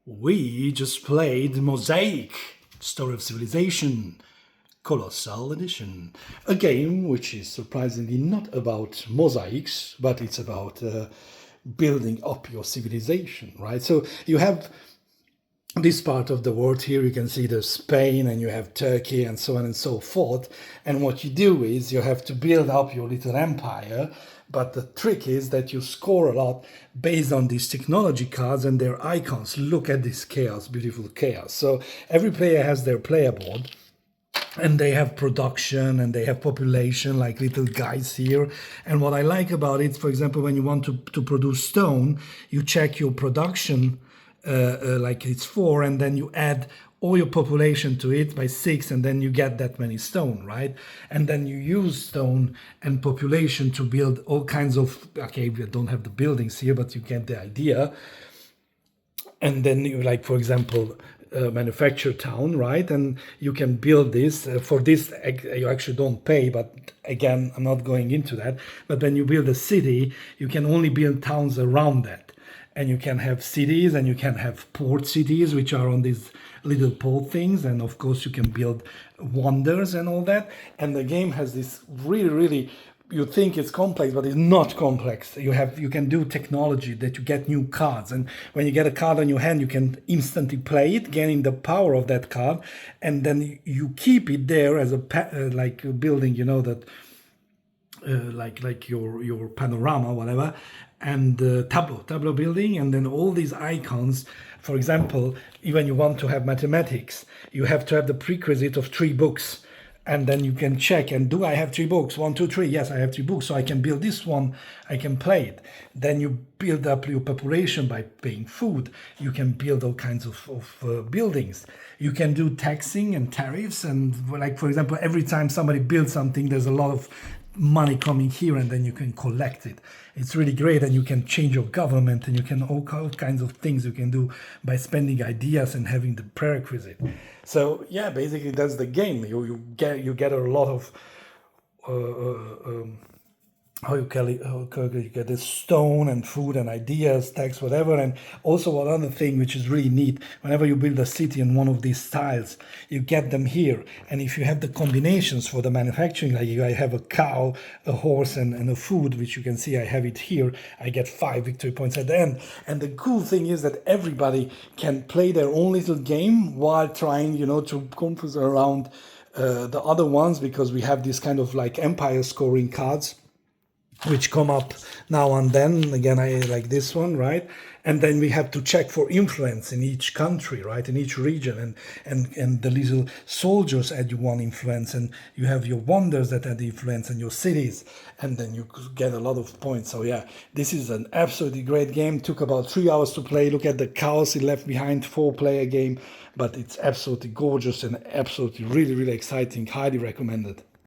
We just played Mosaic, Story of Civilization, Colossal Edition, a game which is surprisingly not about mosaics, but it's about building up your civilization, right? So you have this part of the world here, you can see there's Spain and you have Turkey and so on and so forth. And what you do is you have to build up your little empire. But the trick is that you score a lot based on these technology cards and their icons. Look at this chaos, beautiful chaos. So every player has their player board. And they have production and they have population, like little guys here. And what I like about it, for example, when you want to produce stone, you check your production like it's 4, and then you add all your population to it by 6, and then you get that many stone, right? And then you use stone and population to build all kinds of, okay, we don't have the buildings here, but you get the idea. And then you, like, for example, manufacture town, right? And you can build this. For this, you actually don't pay, but again, I'm not going into that. But when you build a city, you can only build towns around that. And you can have cities and you can have port cities, which are on these little port things. And of course, you can build wonders and all that. And the game has this really, you think it's complex, but it's not complex. You can do technology that you get new cards. And when you get a card on your hand, you can instantly play it, gaining the power of that card. And then you keep it there as like building, you know, that like your panorama, whatever, and tableau building, and then all these icons. For example, when you want to have mathematics, you have to have the prerequisite of 3 books, and then you can check, and do I have 3 books? 1, 2, 3. Yes, I have 3 books, so I can build this one. I can play it. Then you build up your population by paying food. You can build all kinds of buildings. You can do taxing and tariffs, and like, for example, every time somebody builds something, there's a lot of money coming here, and then you can collect it. It's really great, and you can change your government, and you can all kinds of things you can do by spending ideas and having the prerequisite. So yeah, basically that's the game. You get a lot of how you get this stone and food and ideas, tax, whatever. And also another thing which is really neat, whenever you build a city in one of these styles, you get them here. And if you have the combinations for the manufacturing, like I have a cow, a horse, and a food, which you can see I have it here, I get 5 victory points at the end. And the cool thing is that everybody can play their own little game while trying, you know, to compose around the other ones, because we have this kind of like empire scoring cards which come up now and then. Again, I like this one, right? And then we have to check for influence in each country, right? In each region, and the little soldiers add you 1 influence, and you have your wonders that add influence, and your cities, and then you get a lot of points. So yeah, this is an absolutely great game. Took about 3 hours to play. Look at the chaos it left behind, 4-player game, but it's absolutely gorgeous and absolutely really exciting. Highly recommended.